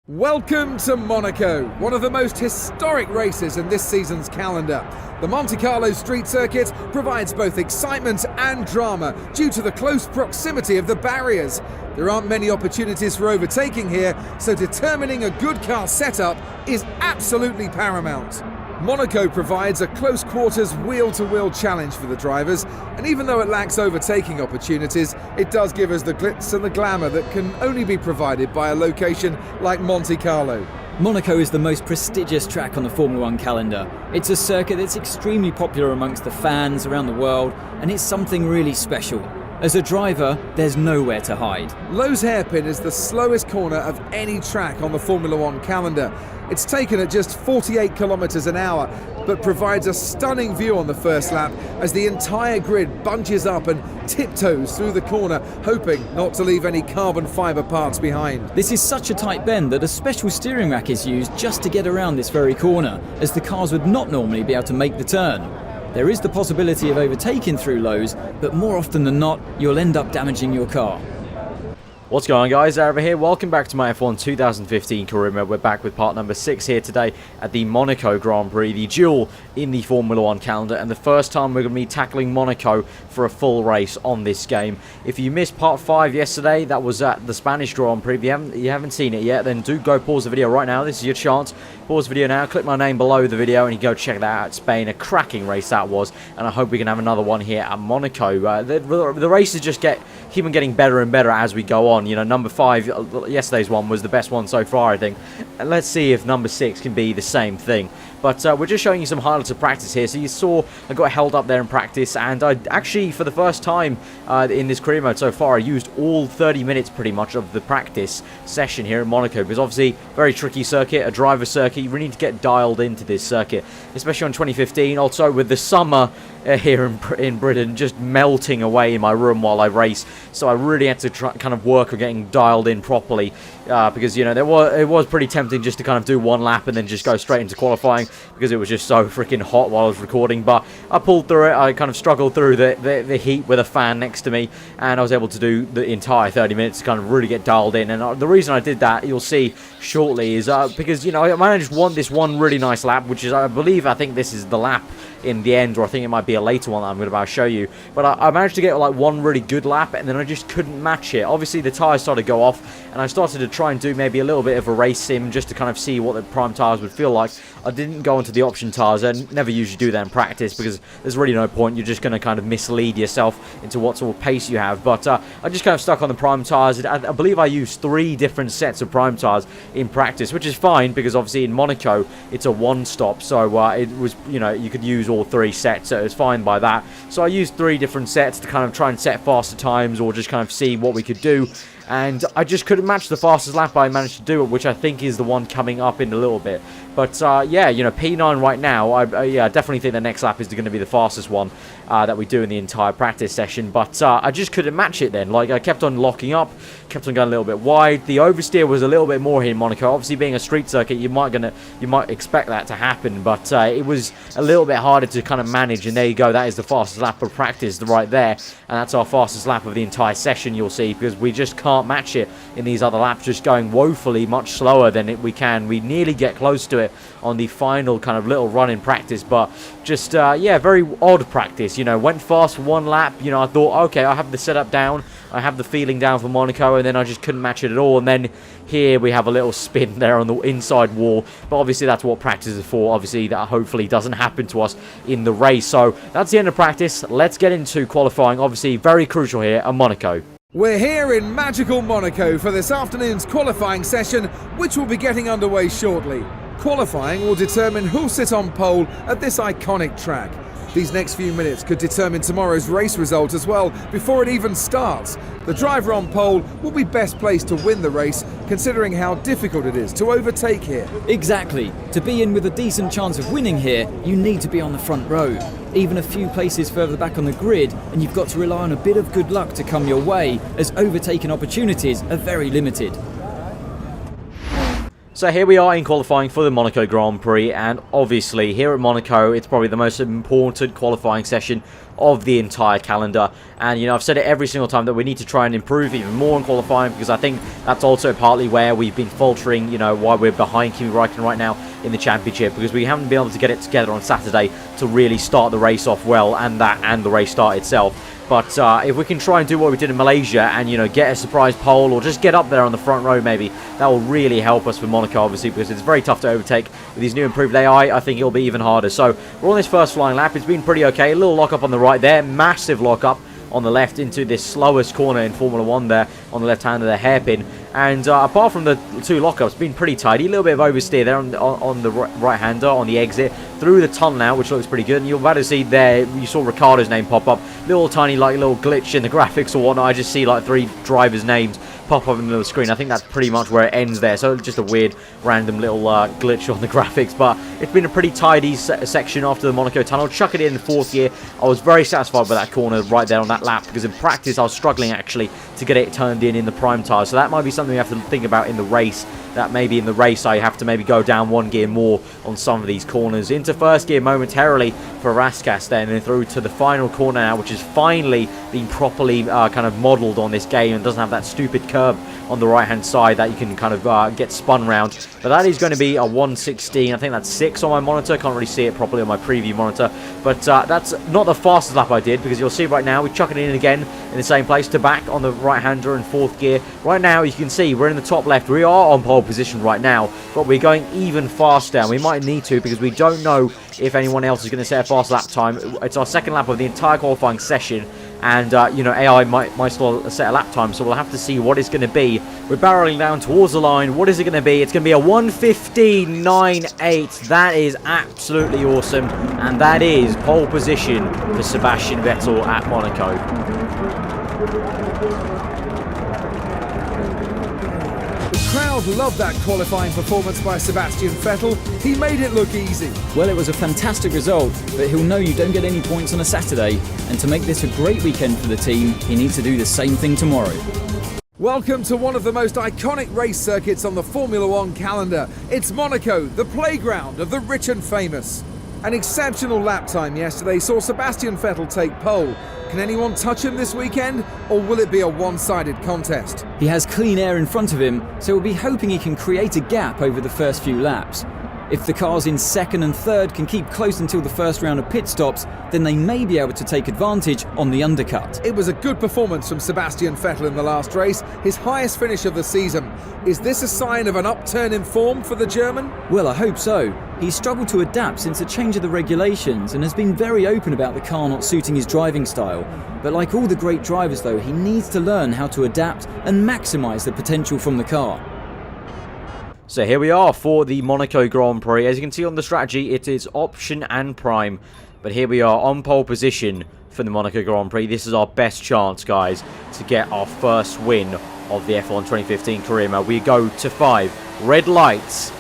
Welcome to Monaco, one of the most historic races in this season's calendar. The Monte Carlo street circuit provides both excitement and drama due to the close proximity of the barriers. There aren't many opportunities for overtaking here, so determining a good car setup is absolutely paramount. Monaco provides a close quarters wheel-to-wheel challenge for the drivers, and even though it lacks overtaking opportunities, it does give us the glitz and the glamour that can only be provided by a location like Monte Carlo. Monaco is the most prestigious track on the Formula One calendar. It's a circuit that's extremely popular amongst the fans around the world, and it's something really special. As a driver, there's nowhere to hide. Low's hairpin is the slowest corner of any track on the Formula One calendar. It's taken at just 48 kilometers an hour, but provides a stunning view on the first lap as the entire grid bunches up and tiptoes through the corner, hoping not to leave any carbon fibre parts behind. This is such a tight bend that a special steering rack is used just to get around this very corner, as the cars would not normally be able to make the turn. There is the possibility of overtaking through lows, but more often than not, you'll end up damaging your car. What's going on, guys? Aarava here. Welcome back to my F1 2015 career mode. We're back with part number 6 here today at the Monaco Grand Prix, the jewel in the Formula 1 calendar, and the first time we're going to be tackling Monaco for a full race on this game. If you missed part 5 yesterday, that was at the Spanish Grand Prix. If you haven't seen it yet, then do go pause the video right now. This is your chance. Pause the video now, click my name below the video, and you go check that out at Spain. A cracking race that was, and I hope we can have another one here at Monaco. The races just keep on getting better and better as we go on. You know, number 5, yesterday's one, was the best one so far, I think. And let's see if number 6 can be the same thing. But we're just showing you some highlights of practice here. So you saw I got held up there in practice, and I actually, for the first time in this career mode so far, I used all 30 minutes pretty much of the practice session here in Monaco, because obviously very tricky circuit, a driver circuit. You really need to get dialed into this circuit, especially on 2015. Also with the summer here in Britain just melting away in my room while I race, so I really had to kind of work on getting dialed in properly, because, you know, it was pretty tempting just to kind of do one lap and then just go straight into qualifying, because it was just so freaking hot while I was recording. But I pulled through it. I kind of struggled through the heat with a fan next to me, and I was able to do the entire 30 minutes to kind of really get dialed in. And the reason I did that, you'll see shortly, is because, you know, I managed this one really nice lap, which is, I think this is the lap in the end, or I think it might be a later one that I'm going to show you. But I managed to get like one really good lap, and then I just couldn't match it. Obviously the tyres started to go off, and I started to try and do maybe a little bit of a race sim just to kind of see what the prime tyres would feel like. I didn't go into the option tyres. I never usually do that in practice, because there's really no point. You're just going to kind of mislead yourself into what sort of pace you have. But I just kind of stuck on the prime tyres. I believe I used 3 different sets of prime tyres in practice, which is fine, because obviously in Monaco it's a one-stop, so it was, you know, you could use all 3 sets, so it's fine by that. So I used 3 different sets to kind of try and set faster times, or just kind of see what we could do. And I just couldn't match the fastest lap I managed to do it, which I think is the one coming up in a little bit. But yeah, you know, P9 right now, I definitely think the next lap is going to be the fastest one that we do in the entire practice session. But I just couldn't match it then. Like, I kept on locking up, kept on going a little bit wide. The oversteer was a little bit more here in Monaco. Obviously, being a street circuit, you might expect that to happen, but it was a little bit harder to kind of manage. And there you go, that is the fastest lap of practice right there, and that's our fastest lap of the entire session, you'll see, because we just can't match it in these other laps, just going woefully much slower than we can. We nearly get close to it on the final kind of little run in practice, but just yeah, very odd practice. You know, went fast for one lap. You know, I thought, okay, I have the setup down, I have the feeling down for Monaco, and then I just couldn't match it at all. And then here we have a little spin there on the inside wall, but obviously that's what practice is for. Obviously that hopefully doesn't happen to us in the race. So that's the end of practice. Let's get into qualifying. Obviously very crucial here at Monaco. We're here in magical Monaco for this afternoon's qualifying session, which will be getting underway shortly. Qualifying will determine who'll sit on pole at this iconic track. These next few minutes could determine tomorrow's race result as well, before it even starts. The driver on pole will be best placed to win the race, considering how difficult it is to overtake here. Exactly. To be in with a decent chance of winning here, you need to be on the front row. Even a few places further back on the grid, and you've got to rely on a bit of good luck to come your way, as overtaking opportunities are very limited. So here we are in qualifying for the Monaco Grand Prix, and obviously here at Monaco it's probably the most important qualifying session of the entire calendar. And you know, I've said it every single time that we need to try and improve even more in qualifying, because I think that's also partly where we've been faltering, you know, why we're behind Kimi Räikkönen right now in the championship, because we haven't been able to get it together on Saturday to really start the race off well, and the race start itself. But if we can try and do what we did in Malaysia and, you know, get a surprise pole or just get up there on the front row maybe, that will really help us for Monaco, obviously, because it's very tough to overtake with these new improved AI. I think it'll be even harder. So we're on this first flying lap. It's been pretty okay. A little lock-up on the right there. Massive lock-up on the left into this slowest corner in Formula 1 there on the left hand of the hairpin. And apart from the two lockups, been pretty tidy. A little bit of oversteer there on the right-hander on the exit through the tunnel now, which looks pretty good. And you're about to see there, you saw Ricciardo's name pop up. Little tiny, like, little glitch in the graphics or whatnot. I just see, like, 3 drivers' names pop up in the middle of the screen. I think that's pretty much where it ends there. So just a weird, random little glitch on the graphics. But it's been a pretty tidy section after the Monaco tunnel. Chuck it in the 4th gear. I was very satisfied with that corner right there on that lap, because in practice I was struggling actually to get it turned in the prime tire. So that might be something we have to think about in the race. That maybe in the race I have to maybe go down 1 gear more on some of these corners. Into 1st gear momentarily for Raskas then, and through to the final corner now, which has finally been properly kind of modelled on this game and doesn't have that stupid curve on the right hand side that you can kind of get spun round. But that is going to be a 1:16. I think that's 6 on my monitor. Can't really see it properly on my preview monitor. But that's not the fastest lap I did, because you'll see right now we chuck it in again in the same place to back on the right hander in 4th gear. Right now you can see we're in the top left. We are on pole position right now, but we're going even faster, and we might need to, because we don't know if anyone else is going to set a fast lap time. It's our 2nd lap of the entire qualifying session, and you know, AI might still set a lap time, so we'll have to see what it's going to be. We're barreling down towards the line. What is it going to be? It's going to be a 1:15.98. That is absolutely awesome, and that is pole position for Sebastian Vettel at Monaco. The crowd loved that qualifying performance by Sebastian Vettel. He made it look easy. Well, it was a fantastic result, but he'll know you don't get any points on a Saturday, and to make this a great weekend for the team, he needs to do the same thing tomorrow. Welcome to one of the most iconic race circuits on the Formula 1 calendar. It's Monaco, the playground of the rich and famous. An exceptional lap time yesterday saw Sebastian Vettel take pole. Can anyone touch him this weekend, or will it be a one-sided contest? He has clean air in front of him, so we'll be hoping he can create a gap over the first few laps. If the cars in 2nd and 3rd can keep close until the first round of pit stops, then they may be able to take advantage on the undercut. It was a good performance from Sebastian Vettel in the last race, his highest finish of the season. Is this a sign of an upturn in form for the German? Well, I hope so. He's struggled to adapt since the change of the regulations and has been very open about the car not suiting his driving style. But like all the great drivers though, he needs to learn how to adapt and maximise the potential from the car. So here we are for the Monaco Grand Prix. As you can see on the strategy, it is option and prime. But here we are on pole position for the Monaco Grand Prix. This is our best chance, guys, to get our first win of the F1 2015 career mode. We go to 5 red lights,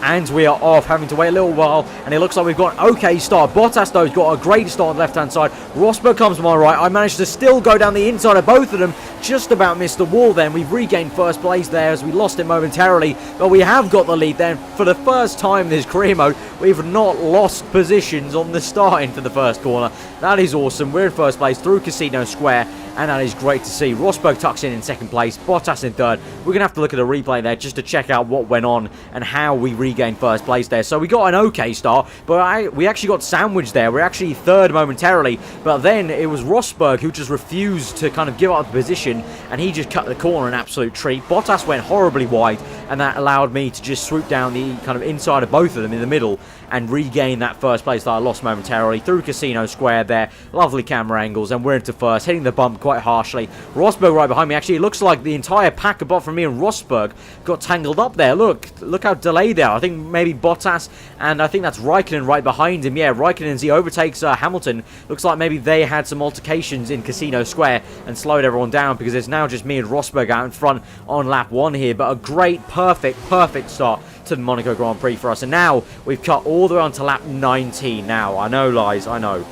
and we are off, having to wait a little while, and it looks like we've got an okay start. Bottas, though, has got a great start on the left-hand side. Rosberg comes to my right. I managed to still go down the inside of both of them, just about missed the wall then. We've regained 1st place there as we lost it momentarily, but we have got the lead then. For the first time in this career mode, we've not lost positions on the start into the 1st corner. That is awesome. We're in 1st place through Casino Square, and that is great to see. Rosberg tucks in 2nd place, Bottas in 3rd. We're going to have to look at a replay there just to check out what went on and how we regained 1st place there. So we got an okay start, but we actually got sandwiched there. We're actually 3rd momentarily, but then it was Rosberg who just refused to kind of give up the position, and he just cut the corner an absolute treat. Bottas went horribly wide, and that allowed me to just swoop down the kind of inside of both of them in the middle and regain that 1st place that I lost momentarily through Casino Square there. Lovely camera angles, and we're into 1st, hitting the bump quite harshly. Rosberg right behind me. Actually, it looks like the entire pack apart from me and Rosberg got tangled up there. Look how delayed they are. I think maybe Bottas, and I think that's Raikkonen right behind him. Yeah, Raikkonen, as he overtakes Hamilton. Looks like maybe they had some altercations in Casino Square and slowed everyone down, because there's now just me and Rosberg out in front on lap 1 here. But a great, perfect start to the Monaco Grand Prix for us. And now we've cut all the way on to lap 19 now. I know, lies, I know.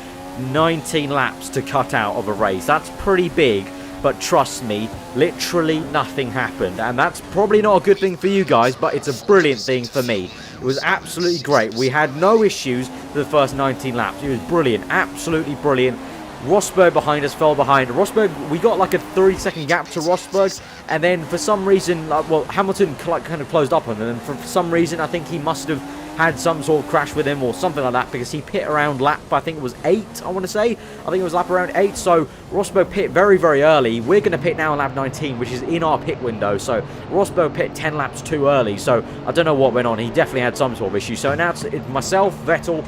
19 laps to cut out of a race. That's pretty big. but trust me, literally nothing happened. And that's probably not a good thing for you guys, but it's a brilliant thing for me. It was absolutely great. We had no issues for the first 19 laps. It was brilliant, absolutely brilliant. Rosberg behind us, fell behind. Rosberg, we got like a 3-second gap to Rosberg, and then for some reason, well, Hamilton kind of closed up on him, and for some reason, I think he must have had some sort of crash with him or something like that, because he pit around lap, I think it was 8, I want to say. I think it was lap around 8, so Rosberg pit very, very early. We're going to pit now on lap 19, which is in our pit window, so Rosberg pit 10 laps too early, so I don't know what went on. He definitely had some sort of issue. So now it's myself, Vettel,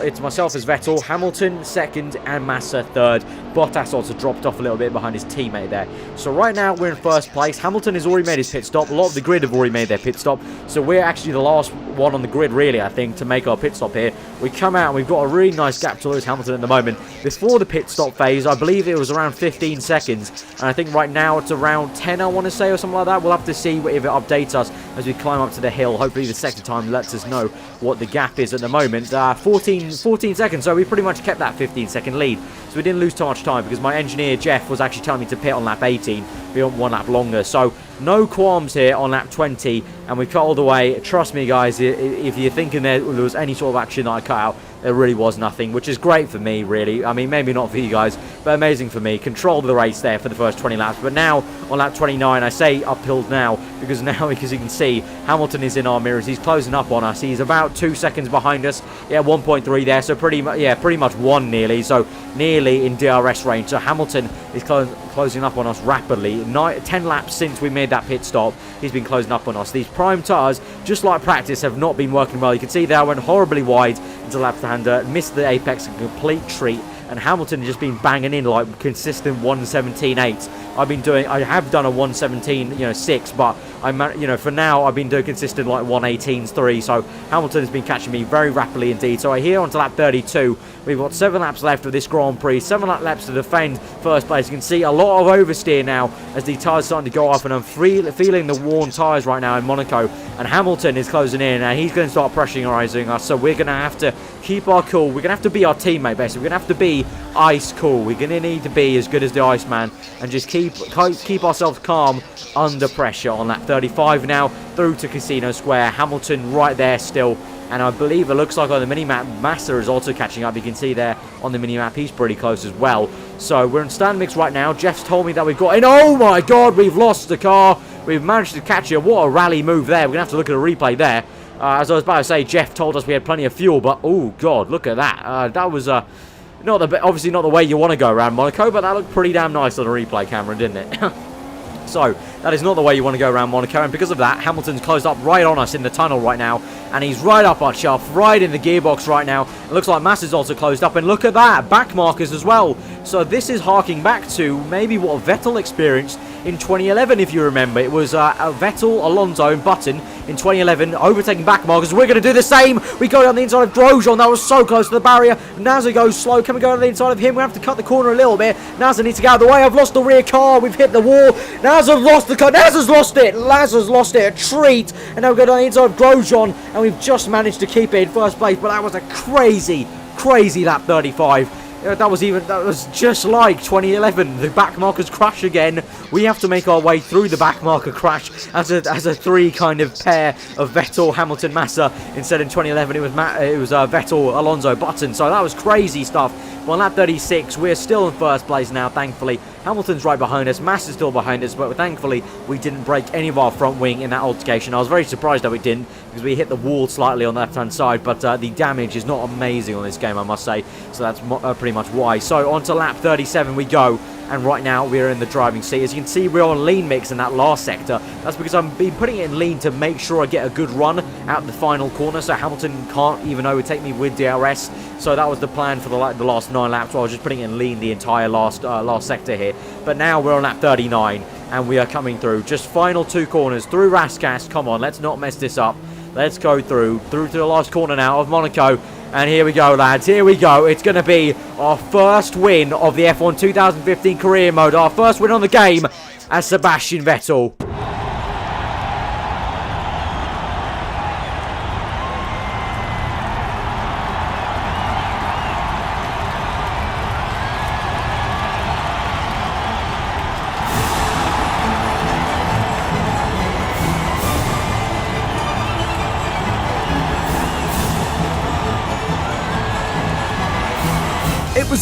it's myself as Vettel, Hamilton second, and Massa third. Bottas also dropped off a little bit behind his teammate there. So right now we're in first place. Hamilton has already made his pit stop. A lot of the grid have already made their pit stop, so we're actually the last one on the grid, really, I think, to make our pit stop here. We come out and we've got a really nice gap to Lewis Hamilton at the moment. Before the pit stop phase, I believe it was around 15 seconds, and I think right now it's around 10, I want to say, or something like that. We'll have to see if it updates us as we climb up to the hill. Hopefully the second time lets us know what the gap is at the moment. 14 seconds, so we pretty much kept that 15-second lead. So we didn't lose too much time, because my engineer Jeff was actually telling me to pit on lap 18. We want 1 lap longer, so no qualms here on lap 20, and we cut all the way. Trust me, guys, if you're thinking there was any sort of action that I cut out, there really was nothing, which is great for me, really. I mean, maybe not for you guys, but amazing for me. Controlled the race there for the first 20 laps, but now on lap 29, I say uphill now, because you can see Hamilton is in our mirrors. He's closing up on us. He's about 2 seconds behind us. Yeah, 1.3 there, so pretty much 1 nearly, so nearly in DRS range. So Hamilton is closing up on us rapidly. 10 laps since we made that pit stop, he's been closing up on us. These prime tyres, just like practice, have not been working well. You can see there I went horribly wide into left-hander, missed the apex, a complete treat, and Hamilton has just been banging in like consistent 117.8. I have done a 117.6, but for now I've been doing consistent like 118.3. So Hamilton has been catching me very rapidly indeed. So here on to lap 32. We've got 7 laps left of this Grand Prix, 7 laps to defend first place. You can see a lot of oversteer now as the tyres starting to go off, and I'm feeling the worn tyres right now in Monaco. And Hamilton is closing in, and he's going to start pressurising us. So we're going to have to keep our cool. We're going to have to be our teammate, basically. We're going to have to be ice cool. We're going to need to be as good as the Iceman and just keep ourselves calm under pressure on lap 35 now through to Casino Square. Hamilton right there still. And I believe it looks like on the mini-map, Massa is also catching up. You can see there on the mini-map, he's pretty close as well. So we're in stand mix right now. Jeff's told me that we've got... And oh my God, we've lost the car. We've managed to catch it. What a rally move there. We're going to have to look at a replay there. As I was about to say, Jeff told us we had plenty of fuel, but oh God, look at that. That was obviously not the way you want to go around Monaco, but that looked pretty damn nice on a replay camera, didn't it? So, that is not the way you want to go around Monaco, and because of that, Hamilton's closed up right on us in the tunnel right now, and he's right up our shaft, right in the gearbox right now. It looks like Massa's also closed up, and look at that, back markers as well. So this is harking back to maybe what Vettel experienced in 2011, if you remember. It was Vettel, Alonso, and Button in 2011, overtaking back markers. We're going to do the same. We go down the inside of Grosjean. That was so close to the barrier. Nasa goes slow. Can we go down the inside of him? We have to cut the corner a little bit. Nasa needs to get out of the way. I've lost the rear car. We've hit the wall. Nasa's lost the car. Nasa's lost it. Laza's lost it. A treat. And now we go down the inside of Grosjean, and we've just managed to keep it in first place. But that was a crazy lap 35. That was just like 2011. The backmarkers crash again. We have to make our way through the backmarker crash as a 3 kind of pair of Vettel, Hamilton, Massa. Instead in 2011 it was Vettel, Alonso, Button. So that was crazy stuff. Well, lap 36, we're still in first place now, thankfully. Hamilton's right behind us, Massa's still behind us, but thankfully we didn't break any of our front wing in that altercation. I was very surprised that we didn't, because we hit the wall slightly on the left-hand side, but the damage is not amazing on this game, I must say, so that's pretty much why. So on to lap 37 we go, and right now we're in the driving seat. As you can see, we're on lean mix in that last sector. That's because I've been putting it in lean to make sure I get a good run out the final corner, so Hamilton can't even overtake me with DRS. So that was the plan for the last 9 laps. So I was just putting it in lean the entire last sector here. But now we're on lap 39, and we are coming through. Just final 2 corners through Rascas. Come on, let's not mess this up. Let's go through to the last corner now of Monaco. And here we go, lads. Here we go. It's going to be our first win of the F1 2015 career mode. Our first win on the game as Sebastian Vettel.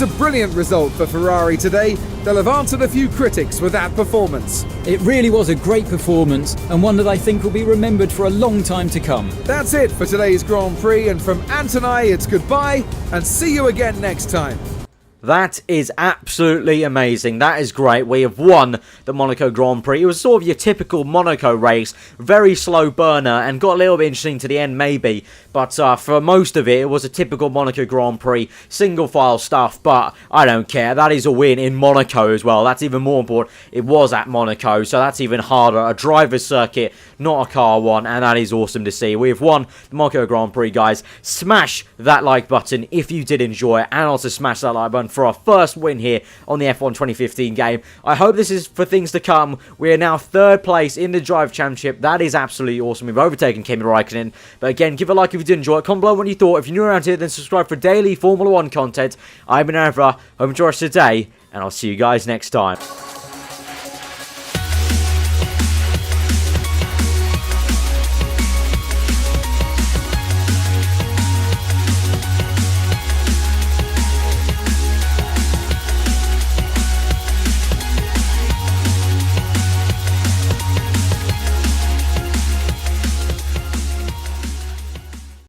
was a brilliant result for Ferrari today. They'll have answered a few critics with that performance. It really was a great performance, and one that I think will be remembered for a long time to come. That's it for today's Grand Prix, and from Ant and I, it's goodbye, and see you again next time. That is absolutely amazing. That is great. We have won the Monaco Grand Prix. It was sort of your typical Monaco race. Very slow burner and got a little bit interesting to the end maybe. But for most of it, it was a typical Monaco Grand Prix. Single file stuff, but I don't care. That is a win in Monaco as well. That's even more important. It was at Monaco, so that's even harder. A driver's circuit, not a car one, and that is awesome to see. We have won the Monaco Grand Prix, guys. Smash that like button if you did enjoy it, and also smash that like button for our first win here on the F1 2015 game. I hope this is for things to come. We are now 3rd place in the Drive Championship. That is absolutely awesome. We've overtaken Kimi Raikkonen. But again, give a like if you did enjoy it. Comment below what you thought. If you're new around here, then subscribe for daily Formula 1 content. I've been aarava. Hope you enjoy the rest of the day, and I'll see you guys next time.